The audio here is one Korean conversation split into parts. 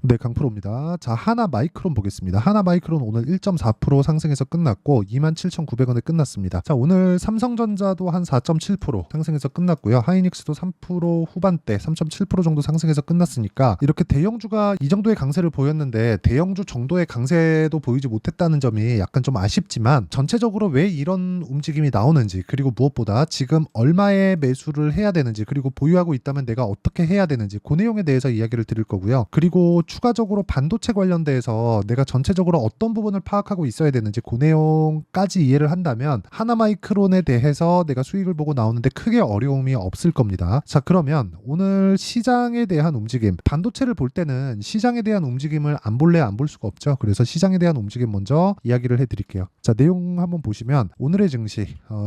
네, 강프로입니다. 자, 하나마이크론 보겠습니다. 하나마이크론 오늘 1.4% 상승해서 끝났고 27,900원에 끝났습니다. 자, 오늘 삼성전자도 한 4.7% 상승해서 끝났고요. 하이닉스도 3% 후반대 3.7% 정도 상승해서 끝났으니까 이렇게 대형주가 이 정도의 강세를 보였는데 대형주 정도의 강세도 보이지 못했다는 점이 약간 좀 아쉽지만 전체적으로 왜 이런 움직임이 나오는지, 그리고 무엇보다 지금 얼마에 매수를 해야 되는지, 그리고 보유하고 있다면 내가 어떻게 해야 되는지, 그 내용에 대해서 이야기를 드릴 거고요. 그리고 추가적으로 반도체 관련돼서 내가 전체적으로 어떤 부분을 파악하고 있어야 되는지, 그 내용까지 이해를 한다면 하나마이크론에 대해서 내가 수익을 보고 나오는데 크게 어려움이 없을 겁니다. 자, 그러면 오늘 시장에 대한 움직임, 반도체를 볼 때는 시장에 대한 움직임을 안 볼래 안 볼 수가 없죠. 그래서 시장에 대한 움직임 먼저 이야기를 해드릴게요. 자, 내용 한번 보시면 오늘의 증시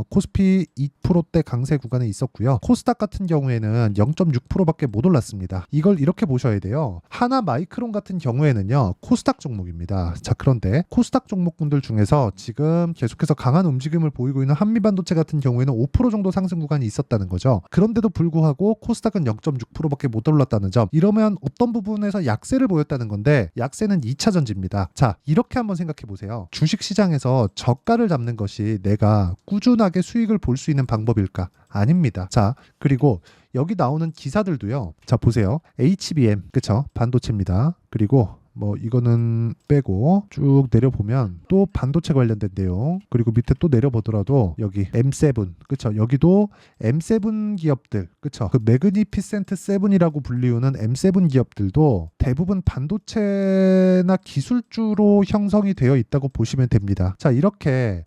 코스피 2%대 강세 구간에 있었고요. 코스닥 같은 경우에는 0.6%밖에 못 올랐습니다. 이걸 이렇게 보셔야 돼요. 하나마이크론 같은 경우에는요, 코스닥 종목입니다. 자, 그런데 코스닥 종목군들 중에서 지금 계속해서 강한 움직임을 보이고 있는 한미반도체 같은 경우에는 5% 정도 상승 구간이 있었다는 거죠. 그런데도 불구하고 코스닥은 0.6%밖에 못 올랐다는 점, 이러면 어떤 부분에서 약세를 보였다는 건데, 약세는 2차 전지입니다. 자, 이렇게 한번 생각해 보세요. 주식시장에서 저가를 잡는 것이 내가 꾸준하게 수익을 볼 수 있는 방법일까? 아닙니다. 자, 그리고 여기 나오는 기사들도요. 자, 보세요. HBM, 그쵸? 반도체입니다. 그리고 뭐 이거는 빼고 쭉 내려보면 또 반도체 관련된 내용, 그리고 밑에 또 내려보더라도 여기 M7, 그쵸? 여기도 M7 기업들, 그쵸? 그 매그니피센트 7이라고 불리우는 M7 기업들도 대부분 반도체나 기술주로 형성이 되어 있다고 보시면 됩니다. 자, 이렇게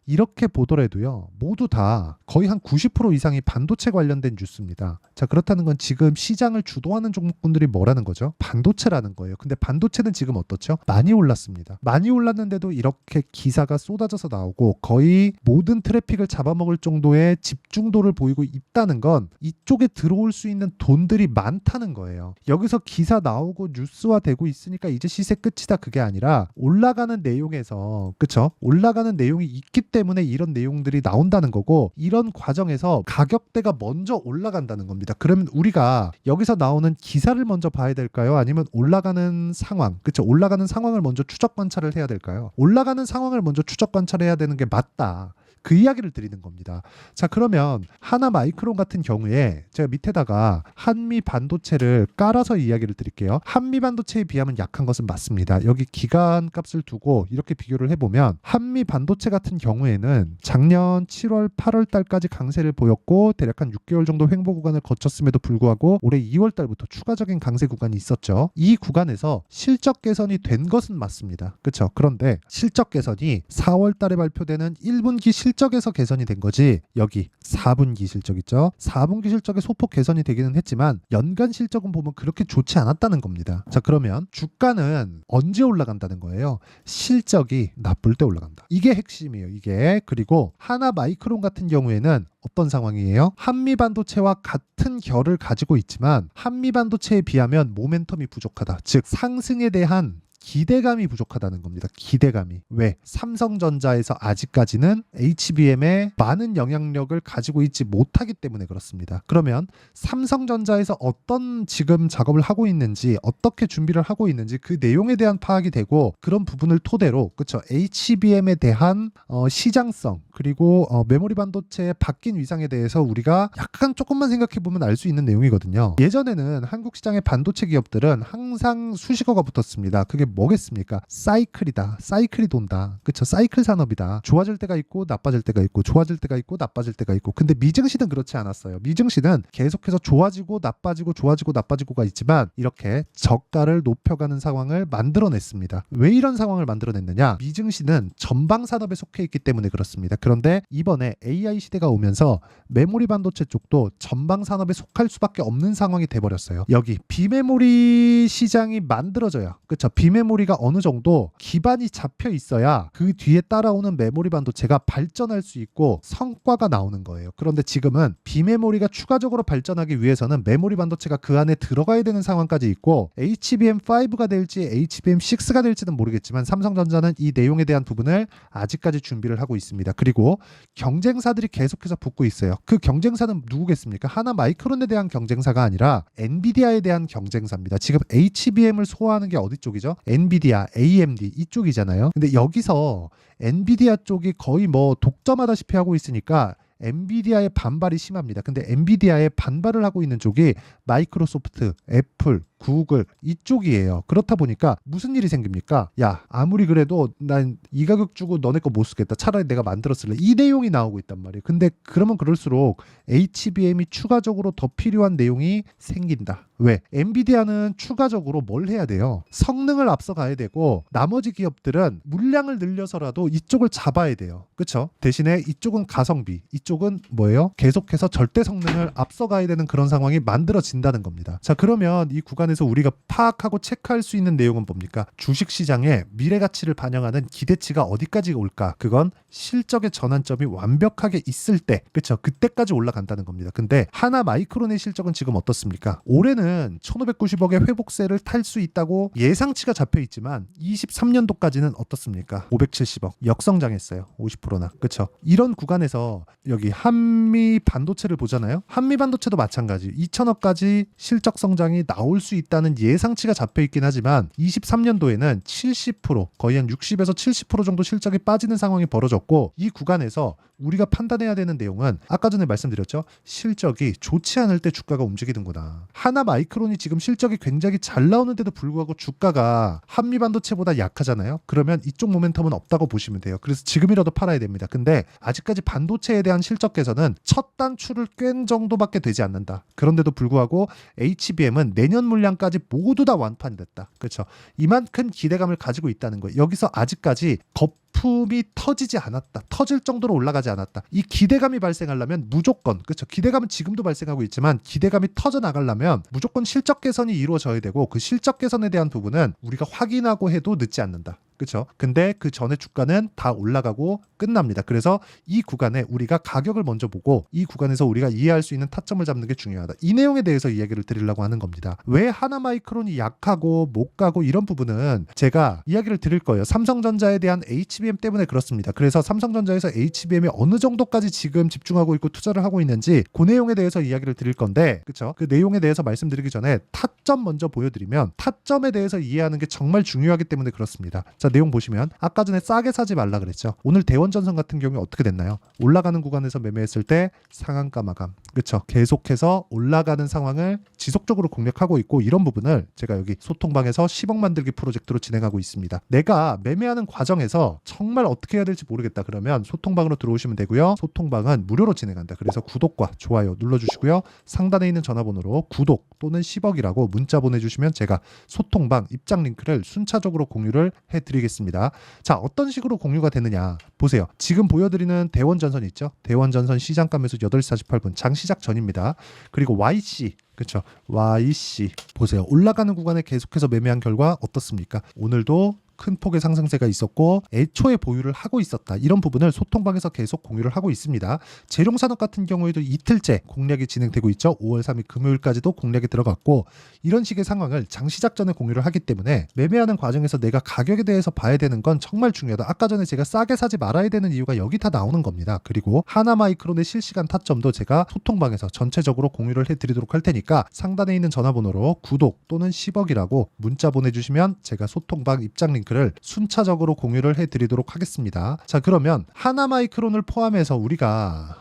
보더라도요, 모두 다 거의 한 90% 이상이 반도체 관련된 뉴스입니다. 자, 그렇다는 건 지금 시장을 주도하는 종목군들이 뭐라는 거죠? 반도체라는 거예요. 근데 반도체는 지금 어떻죠? 많이 올랐습니다. 많이 올랐는데도 이렇게 기사가 쏟아져서 나오고 거의 모든 트래픽을 잡아먹을 정도의 집중도를 보이고 있다는 건 이쪽에 들어올 수 있는 돈들이 많다는 거예요. 여기서 기사 나오고 뉴스화 되고 있으니까 이제 시세 끝이다, 그게 아니라 올라가는 내용에서, 그쵸? 올라가는 내용이 있기 때문에 이런 내용들이 나온다는 거고, 이런 과정에서 가격대가 먼저 올라간다는 겁니다. 그러면 우리가 여기서 나오는 기사를 먼저 봐야 될까요? 아니면 올라가는 상황, 그쵸? 올라가는 상황을 먼저 추적 관찰을 해야 될까요? 올라가는 상황을 먼저 추적 관찰해야 되는 게 맞다, 그 이야기를 드리는 겁니다. 자, 그러면 하나마이크론 같은 경우에 제가 밑에다가 한미 반도체를 깔아서 이야기를 드릴게요. 한미 반도체에 비하면 약한 것은 맞습니다. 여기 기간 값을 두고 이렇게 비교를 해보면 한미 반도체 같은 경우에는 작년 7월, 8월 달까지 강세를 보였고 대략 한 6개월 정도 횡보 구간을 거쳤음에도 불구하고 올해 2월 달부터 추가적인 강세 구간이 있었죠. 이 구간에서 실적 개선이 된 것은 맞습니다. 그렇죠? 그런데 실적 개선이 4월 달에 발표되는 1분기 실적에서 개선이 된 거지, 여기 4분기 실적 있죠? 4분기 실적에 소폭 개선이 되기는 했지만 연간 실적은 보면 그렇게 좋지 않았다는 겁니다. 자, 그러면 주가는 언제 올라간다는 거예요? 실적이 나쁠 때 올라간다. 이게 핵심이에요, 이게. 그리고 하나마이크론 같은 경우에는 어떤 상황이에요? 한미반도체와 같은 결을 가지고 있지만 한미반도체에 비하면 모멘텀이 부족하다. 즉 상승에 대한 기대감이 부족하다는 겁니다. 기대감이. 왜? 삼성전자에서 아직까지는 HBM에 많은 영향력을 가지고 있지 못하기 때문에 그렇습니다. 그러면 삼성전자에서 어떤 지금 작업을 하고 있는지, 어떻게 준비를 하고 있는지 그 내용에 대한 파악이 되고, 그런 부분을 토대로, 그쵸? HBM에 대한 시장성, 그리고 메모리 반도체의 바뀐 위상에 대해서 우리가 약간 조금만 생각해보면 알 수 있는 내용이거든요. 예전에는 한국 시장의 반도체 기업들은 항상 수식어가 붙었습니다. 그게 뭐겠습니까? 사이클이다. 사이클이 돈다. 그쵸? 사이클 산업이다. 좋아질 때가 있고 나빠질 때가 있고, 좋아질 때가 있고 나빠질 때가 있고. 근데 미증시는 그렇지 않았어요. 미증시는 계속해서 좋아지고 나빠지고 좋아지고 나빠지고가 있지만 이렇게 저가를 높여가는 상황을 만들어냈습니다. 왜 이런 상황을 만들어냈느냐? 미증시는 전방 산업에 속해 있기 때문에 그렇습니다. 그런데 이번에 AI 시대가 오면서 메모리 반도체 쪽도 전방 산업에 속할 수밖에 없는 상황이 돼버렸어요. 여기 비메모리 시장이 만들어져요. 그쵸? 비메모리 비메모리가 어느 정도 기반이 잡혀 있어야 그 뒤에 따라오는 메모리 반도체가 발전할 수 있고 성과가 나오는 거예요. 그런데 지금은 비메모리가 추가적으로 발전하기 위해서는 메모리 반도체가 그 안에 들어가야 되는 상황까지 있고 HBM5가 될지 HBM6가 될지는 모르겠지만 삼성전자는 이 내용에 대한 부분을 아직까지 준비를 하고 있습니다. 그리고 경쟁사들이 계속해서 붙고 있어요. 그 경쟁사는 누구겠습니까? 하나 마이크론에 대한 경쟁사가 아니라 엔비디아에 대한 경쟁사입니다. 지금 HBM을 소화하는 게 어디 쪽이죠? 엔비디아, AMD 이쪽이잖아요. 근데 여기서 엔비디아 쪽이 거의 뭐 독점하다시피 하고 있으니까 엔비디아의 반발이 심합니다. 근데 엔비디아의 반발을 하고 있는 쪽이 마이크로소프트, 애플, 구글 이쪽이에요. 그렇다 보니까 무슨 일이 생깁니까? 야, 아무리 그래도 난 이 가격 주고 너네 거 못 쓰겠다. 차라리 내가 만들었을래. 이 내용이 나오고 있단 말이에요. 근데 그러면 그럴수록 HBM이 추가적으로 더 필요한 내용이 생긴다. 왜? 엔비디아는 추가적으로 뭘 해야 돼요? 성능을 앞서가야 되고 나머지 기업들은 물량을 늘려서라도 이쪽을 잡아야 돼요. 그렇죠? 대신에 이쪽은 가성비, 이쪽은 뭐예요? 계속해서 절대 성능을 앞서가야 되는 그런 상황이 만들어진다는 겁니다. 자, 그러면 이 구간에서 우리가 파악하고 체크할 수 있는 내용은 뭡니까? 주식시장의 미래 가치를 반영하는 기대치가 어디까지 올까? 그건 실적의 전환점이 완벽하게 있을 때, 그렇죠? 그때까지 올라간다는 겁니다. 근데 하나 마이크론의 실적은 지금 어떻습니까? 올해는 1590억의 회복세를 탈 수 있다고 예상치가 잡혀 있지만 23년도까지는 어떻습니까? 570억 역성장했어요. 50%나. 그렇죠? 이런 구간에서 여기 한미 반도체를 보잖아요. 한미 반도체도 마찬가지. 2천억까지 실적 성장이 나올 수 있다는 예상치가 잡혀 있긴 하지만 23년도에는 70% 거의 한 60에서 70% 정도 실적이 빠지는 상황이 벌어졌고 이 구간에서 우리가 판단해야 되는 내용은 아까 전에 말씀드렸죠. 실적이 좋지 않을 때 주가가 움직이는구나. 하나 마이크론이 지금 실적이 굉장히 잘 나오는데도 불구하고 주가가 한미 반도체보다 약하잖아요. 그러면 이쪽 모멘텀은 없다고 보시면 돼요. 그래서 지금이라도 팔아야 됩니다. 근데 아직까지 반도체에 대한 실적 개선은 첫 단추를 꿰는 정도밖에 되지 않는다. 그런데도 불구하고 HBM은 내년 물량까지 모두 다 완판됐다. 그렇죠? 이만큼 기대감을 가지고 있다는 거예요. 여기서 아직까지 거품이 터지지 않았다. 터질 정도로 올라가지 않았다. 이 기대감이 발생하려면 무조건, 그렇죠? 기대감은 지금도 발생하고 있지만 기대감이 터져 나가려면 무조건 실적 개선이 이루어져야 되고 그 실적 개선에 대한 부분은 우리가 확인하고 해도 늦지 않는다. 그렇죠? 근데 그 전에 주가는 다 올라가고 끝납니다. 그래서 이 구간에 우리가 가격을 먼저 보고 이 구간에서 우리가 이해할 수 있는 타점을 잡는 게 중요하다. 이 내용에 대해서 이야기를 드리려고 하는 겁니다. 왜 하나마이크론이 약하고 못 가고 이런 부분은 제가 이야기를 드릴 거예요. 삼성전자에 대한 HBM 때문에 그렇습니다. 그래서 삼성전자에서 HBM에 어느 정도까지 지금 집중하고 있고 투자를 하고 있는지 그 내용에 대해서 이야기를 드릴 건데, 그렇죠? 그 내용에 대해서 말씀드리기 전에 타점 먼저 보여드리면 타점에 대해서 이해하는 게 정말 중요하기 때문에 그렇습니다. 자, 내용 보시면 아까 전에 싸게 사지 말라 그랬죠. 오늘 대원전선 같은 경우에 어떻게 됐나요? 올라가는 구간에서 매매했을 때 상한가 마감. 그렇죠. 계속해서 올라가는 상황을 지속적으로 공략하고 있고 이런 부분을 제가 여기 소통방에서 10억 만들기 프로젝트로 진행하고 있습니다. 내가 매매하는 과정에서 정말 어떻게 해야 될지 모르겠다. 그러면 소통방으로 들어오시면 되고요. 소통방은 무료로 진행한다. 그래서 구독과 좋아요 눌러주시고요. 상단에 있는 전화번호로 구독 또는 10억이라고 문자 보내주시면 제가 소통방 입장 링크를 순차적으로 공유를 해드리겠습니다. 자, 어떤 식으로 공유가 되느냐 보세요. 지금 보여드리는 대원전선 있죠? 대원전선 시장가 매수 8시 48분 장시작 전입니다. 그리고 YC, 그렇죠? YC 보세요. 올라가는 구간에 계속해서 매매한 결과 어떻습니까? 오늘도 큰 폭의 상승세가 있었고 애초에 보유를 하고 있었다. 이런 부분을 소통방에서 계속 공유를 하고 있습니다. 재룡산업 같은 경우에도 이틀째 공략이 진행되고 있죠. 5월 3일 금요일까지도 공략이 들어갔고 이런 식의 상황을 장시작 전에 공유를 하기 때문에 매매하는 과정에서 내가 가격에 대해서 봐야 되는 건 정말 중요하다. 아까 전에 제가 싸게 사지 말아야 되는 이유가 여기 다 나오는 겁니다. 그리고 하나마이크론의 실시간 타점도 제가 소통방에서 전체적으로 공유를 해드리도록 할 테니까 상단에 있는 전화번호로 구독 또는 10억이라고 문자 보내주시면 제가 소통방 입장 링크를 순차적으로 공유를 해드리도록 하겠습니다. 자, 그러면 하나마이크론을 포함해서 우리가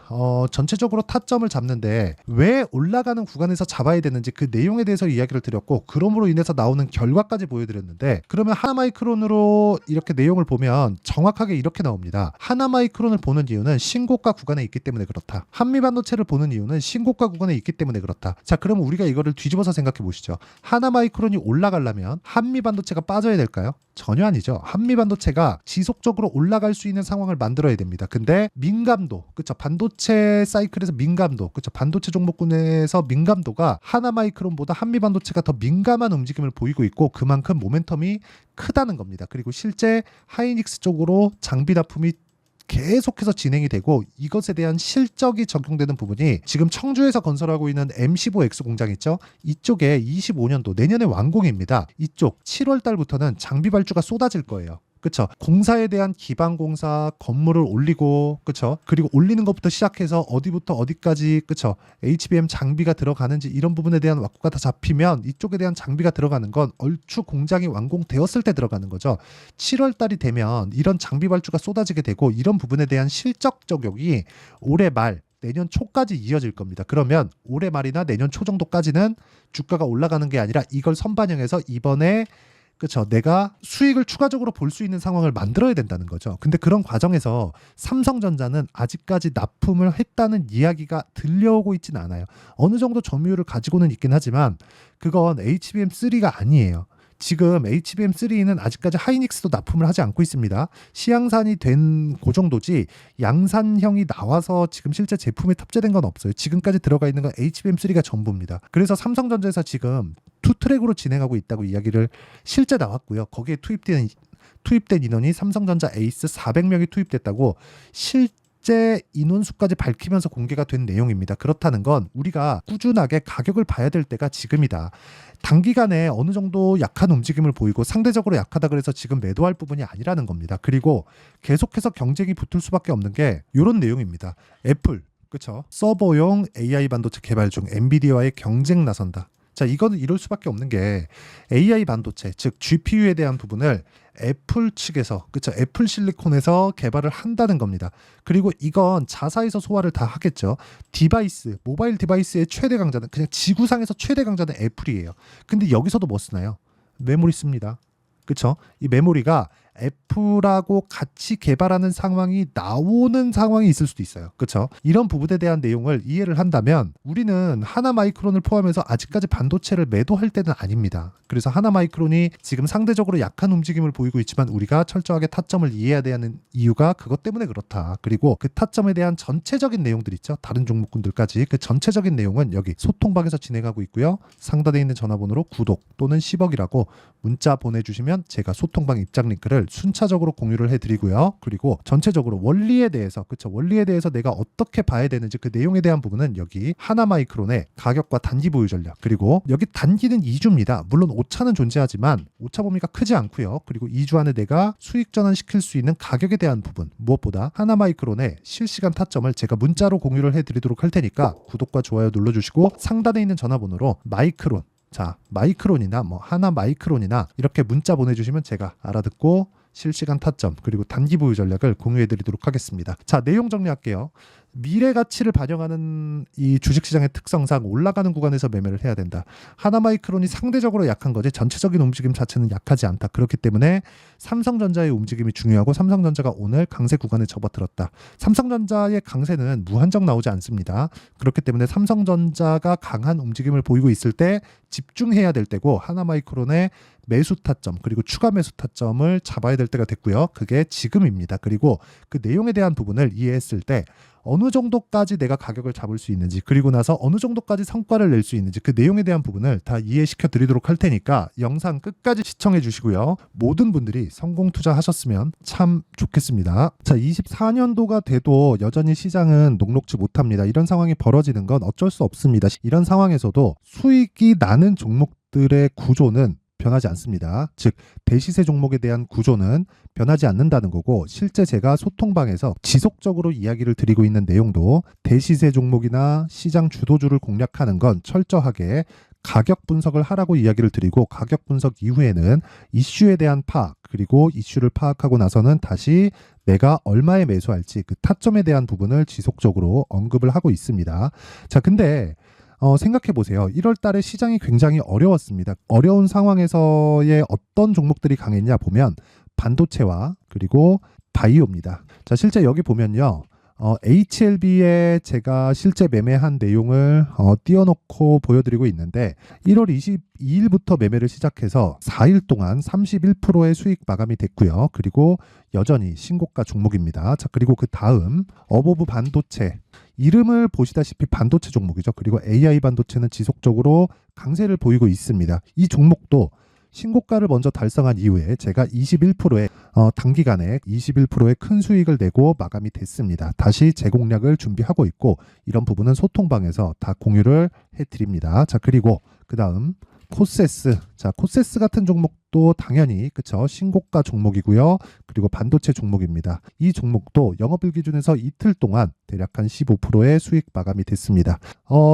전체적으로 타점을 잡는데 왜 올라가는 구간에서 잡아야 되는지 그 내용에 대해서 이야기를 드렸고 그럼으로 인해서 나오는 결과까지 보여드렸는데 그러면 하나마이크론으로 이렇게 내용을 보면 정확하게 이렇게 나옵니다. 하나마이크론을 보는 이유는 신고가 구간에 있기 때문에 그렇다. 한미반도체를 보는 이유는 신고가 구간에 있기 때문에 그렇다. 자, 그럼 그럼 우리가 이거를 뒤집어서 생각해 보시죠. 하나마이크론이 올라가려면 한미반도체가 빠져야 될까요? 전혀 아니죠. 한미반도체가 지속적으로 올라갈 수 있는 상황을 만들어야 됩니다. 근데 민감도, 그쵸? 반도체 사이클에서 민감도, 그쵸? 반도체 종목군에서 민감도가 하나마이크론보다 한미반도체가 더 민감한 움직임을 보이고 있고 그만큼 모멘텀이 크다는 겁니다. 그리고 실제 하이닉스 쪽으로 장비 납품이 계속해서 진행이 되고 이것에 대한 실적이 적용되는 부분이 지금 청주에서 건설하고 있는 M15X 공장 있죠? 이쪽에 25년도 내년에 완공입니다. 이쪽 7월 달부터는 장비 발주가 쏟아질 거예요. 그쵸? 공사에 대한 기반 공사, 건물을 올리고, 그쵸? 그리고 올리는 것부터 시작해서 어디부터 어디까지, 그쵸? HBM 장비가 들어가는지 이런 부분에 대한 왁구가 다 잡히면 이쪽에 대한 장비가 들어가는 건 얼추 공장이 완공되었을 때 들어가는 거죠. 7월 달이 되면 이런 장비 발주가 쏟아지게 되고 이런 부분에 대한 실적 적용이 올해 말 내년 초까지 이어질 겁니다. 그러면 올해 말이나 내년 초 정도까지는 주가가 올라가는 게 아니라 이걸 선반영해서 이번에 그렇죠. 내가 수익을 추가적으로 볼 수 있는 상황을 만들어야 된다는 거죠. 근데 그런 과정에서 삼성전자는 아직까지 납품을 했다는 이야기가 들려오고 있지는 않아요. 어느 정도 점유율을 가지고는 있긴 하지만 그건 HBM3가 아니에요. 지금 HBM3는 아직까지 하이닉스도 납품을 하지 않고 있습니다. 시향산이 된 그 정도지 양산형이 나와서 지금 실제 제품에 탑재된 건 없어요. 지금까지 들어가 있는 건 HBM3가 전부입니다. 그래서 삼성전자에서 지금 투 트랙으로 진행하고 있다고 이야기를 실제 나왔고요. 거기에 투입된 인원이 삼성전자 에이스 400명이 투입됐다고 실제 인원수까지 밝히면서 공개가 된 내용입니다. 그렇다는 건 우리가 꾸준하게 가격을 봐야 될 때가 지금이다. 단기간에 어느 정도 약한 움직임을 보이고 상대적으로 약하다 그래서 지금 매도할 부분이 아니라는 겁니다. 그리고 계속해서 경쟁이 붙을 수밖에 없는 게 이런 내용입니다. 애플, 그쵸? 서버용 AI 반도체 개발 중 엔비디아와의 경쟁 나선다. 자, 이거는 이럴 수밖에 없는 게 AI 반도체, 즉 GPU에 대한 부분을 애플 측에서, 그쵸? 애플 실리콘에서 개발을 한다는 겁니다. 그리고 이건 자사에서 소화를 다 하겠죠. 디바이스, 모바일 디바이스의 최대 강자는 그냥 지구상에서 최대 강자는 애플이에요. 근데 여기서도 뭐 쓰나요? 메모리 씁니다. 그쵸? 이 메모리가 애플하고 같이 개발하는 상황이 나오는 상황이 있을 수도 있어요. 그렇죠? 이런 부분에 대한 내용을 이해를 한다면 우리는 하나마이크론을 포함해서 아직까지 반도체를 매도할 때는 아닙니다. 그래서 하나마이크론이 지금 상대적으로 약한 움직임을 보이고 있지만 우리가 철저하게 타점을 이해해야 되는 이유가 그것 때문에 그렇다. 그리고 그 타점에 대한 전체적인 내용들 있죠. 다른 종목군들까지 그 전체적인 내용은 여기 소통방에서 진행하고 있고요. 상단에 있는 전화번호로 구독 또는 10억이라고 문자 보내주시면 제가 소통방 입장 링크를 순차적으로 공유를 해드리고요. 그리고 전체적으로 원리에 대해서, 그쵸? 원리에 대해서 내가 어떻게 봐야 되는지 그 내용에 대한 부분은 여기 하나마이크론의 가격과 단기 보유 전략, 그리고 여기 단기는 2주입니다. 물론 오차는 존재하지만 오차 범위가 크지 않고요. 그리고 2주 안에 내가 수익 전환시킬 수 있는 가격에 대한 부분, 무엇보다 하나마이크론의 실시간 타점을 제가 문자로 공유를 해드리도록 할 테니까 구독과 좋아요 눌러주시고 상단에 있는 전화번호로 마이크론, 자, 마이크론이나 뭐 하나 마이크론이나 이렇게 문자 보내주시면 제가 알아듣고 실시간 타점 그리고 단기 보유 전략을 공유해드리도록 하겠습니다. 자, 내용 정리할게요. 미래 가치를 반영하는 이 주식시장의 특성상 올라가는 구간에서 매매를 해야 된다. 하나마이크론이 상대적으로 약한 거지 전체적인 움직임 자체는 약하지 않다. 그렇기 때문에 삼성전자의 움직임이 중요하고 삼성전자가 오늘 강세 구간에 접어들었다. 삼성전자의 강세는 무한정 나오지 않습니다. 그렇기 때문에 삼성전자가 강한 움직임을 보이고 있을 때 집중해야 될 때고 하나마이크론의 매수 타점 그리고 추가 매수 타점을 잡아야 될 때가 됐고요. 그게 지금입니다. 그리고 그 내용에 대한 부분을 이해했을 때 어느 정도까지 내가 가격을 잡을 수 있는지 그리고 나서 어느 정도까지 성과를 낼 수 있는지 그 내용에 대한 부분을 다 이해시켜 드리도록 할 테니까 영상 끝까지 시청해 주시고요. 모든 분들이 성공 투자하셨으면 참 좋겠습니다. 자, 24년도가 돼도 여전히 시장은 녹록지 못합니다. 이런 상황이 벌어지는 건 어쩔 수 없습니다. 이런 상황에서도 수익이 나는 종목들의 구조는 변하지 않습니다. 즉 대시세 종목에 대한 구조는 변하지 않는다는 거고 실제 제가 소통방에서 지속적으로 이야기를 드리고 있는 내용도 대시세 종목이나 시장 주도주를 공략하는 건 철저하게 가격 분석을 하라고 이야기를 드리고 가격 분석 이후에는 이슈에 대한 파악 그리고 이슈를 파악하고 나서는 다시 내가 얼마에 매수할지 그 타점에 대한 부분을 지속적으로 언급을 하고 있습니다. 자, 근데 생각해 보세요. 1월 달에 시장이 굉장히 어려웠습니다. 어려운 상황에서의 어떤 종목들이 강했냐 보면 반도체와 그리고 바이오입니다. 자, 실제 여기 보면요. HLB에 제가 실제 매매한 내용을 띄워놓고 보여드리고 있는데 1월 22일부터 매매를 시작해서 4일 동안 31%의 수익 마감이 됐고요. 그리고 여전히 신고가 종목입니다. 자, 그리고 그 다음 어보브 반도체, 이름을 보시다시피 반도체 종목이죠. 그리고 AI 반도체는 지속적으로 강세를 보이고 있습니다. 이 종목도 신고가를 먼저 달성한 이후에 제가 21%의 단기간에 21%의 큰 수익을 내고 마감이 됐습니다. 다시 재공략을 준비하고 있고 이런 부분은 소통방에서 다 공유를 해드립니다. 자, 그리고 그 다음 코세스. 자, 코세스 같은 종목도 당연히 그쵸, 신고가 종목이고요. 그리고 반도체 종목입니다. 이 종목도 영업일 기준에서 이틀 동안 대략 한 15%의 수익 마감이 됐습니다.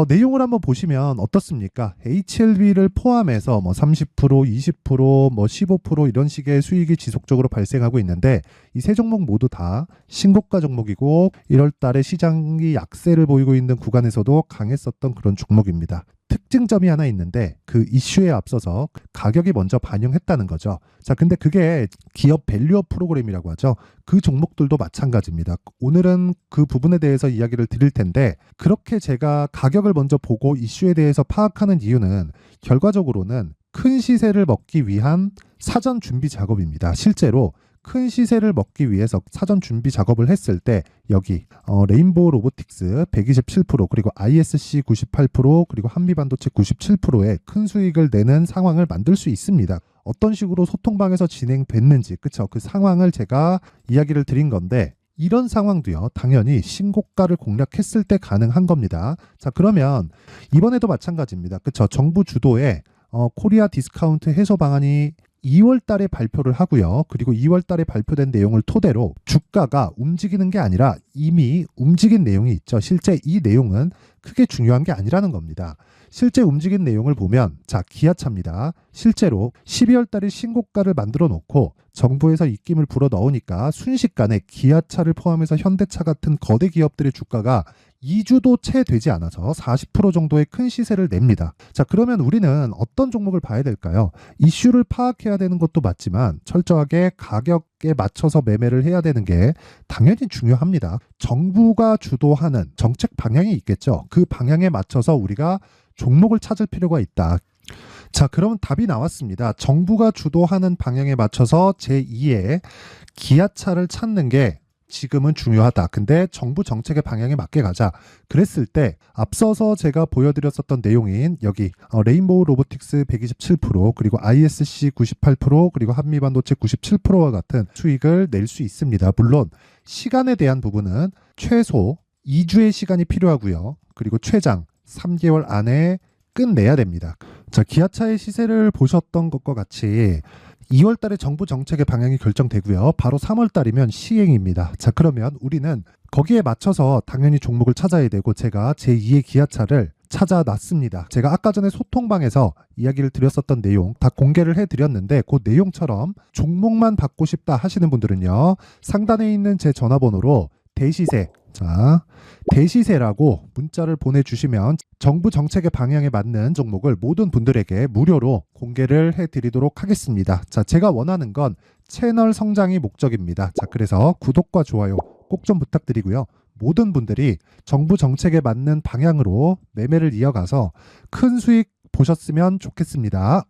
내용을 한번 보시면 어떻습니까? HLB를 포함해서 뭐 30%, 20%, 뭐 15% 이런 식의 수익이 지속적으로 발생하고 있는데 이 세 종목 모두 다 신고가 종목이고 1월 달에 시장이 약세를 보이고 있는 구간에서도 강했었던 그런 종목입니다. 특징점이 하나 있는데 그 이슈에 앞서서 가격이 먼저 반영했다는 거죠. 자, 근데 그게 기업 밸류업 프로그램이라고 하죠. 그 종목들도 마찬가지입니다. 오늘은 그 부분에 대해서 이야기를 드릴 텐데 그렇게 제가 가격을 먼저 보고 이슈에 대해서 파악하는 이유는 결과적으로는 큰 시세를 먹기 위한 사전 준비 작업입니다. 실제로 큰 시세를 먹기 위해서 사전 준비 작업을 했을 때 여기 레인보우 로보틱스 127% 그리고 ISC 98% 그리고 한미반도체 97%의 큰 수익을 내는 상황을 만들 수 있습니다. 어떤 식으로 소통방에서 진행됐는지 그쵸, 그 상황을 제가 이야기를 드린 건데 이런 상황도요 당연히 신고가를 공략했을 때 가능한 겁니다. 자, 그러면 이번에도 마찬가지입니다. 그쵸, 정부 주도의 코리아 디스카운트 해소 방안이 2월 달에 발표를 하고요. 그리고 2월 달에 발표된 내용을 토대로 주가가 움직이는 게 아니라 이미 움직인 내용이 있죠. 실제 이 내용은 크게 중요한 게 아니라는 겁니다. 실제 움직인 내용을 보면 자, 기아차입니다. 실제로 12월 달에 신고가를 만들어 놓고 정부에서 입김을 불어 넣으니까 순식간에 기아차를 포함해서 현대차 같은 거대 기업들의 주가가 2주도 채 되지 않아서 40% 정도의 큰 시세를 냅니다. 자, 그러면 우리는 어떤 종목을 봐야 될까요? 이슈를 파악해야 되는 것도 맞지만 철저하게 가격에 맞춰서 매매를 해야 되는 게 당연히 중요합니다. 정부가 주도하는 정책 방향이 있겠죠. 그 방향에 맞춰서 우리가 종목을 찾을 필요가 있다. 자, 그러면 답이 나왔습니다. 정부가 주도하는 방향에 맞춰서 제2의 기아차를 찾는 게 지금은 중요하다. 근데 정부 정책의 방향에 맞게 가자. 그랬을 때 앞서서 제가 보여드렸었던 내용인 여기 레인보우 로보틱스 127% 그리고 ISC 98% 그리고 한미반도체 97%와 같은 수익을 낼 수 있습니다. 물론 시간에 대한 부분은 최소 2주의 시간이 필요하고요. 그리고 최장 3개월 안에 끝내야 됩니다. 자, 기아차의 시세를 보셨던 것과 같이 2월 달에 정부 정책의 방향이 결정되고요. 바로 3월 달이면 시행입니다. 자, 그러면 우리는 거기에 맞춰서 당연히 종목을 찾아야 되고 제가 제2의 기아차를 찾아놨습니다. 제가 아까 전에 소통방에서 이야기를 드렸었던 내용 다 공개를 해드렸는데 그 내용처럼 종목만 받고 싶다 하시는 분들은요. 상단에 있는 제 전화번호로 대시세, 자, 대시세라고 문자를 보내주시면 정부 정책의 방향에 맞는 종목을 모든 분들에게 무료로 공개를 해드리도록 하겠습니다. 자, 제가 원하는 건 채널 성장이 목적입니다. 자, 그래서 구독과 좋아요 꼭 좀 부탁드리고요. 모든 분들이 정부 정책에 맞는 방향으로 매매를 이어가서 큰 수익 보셨으면 좋겠습니다.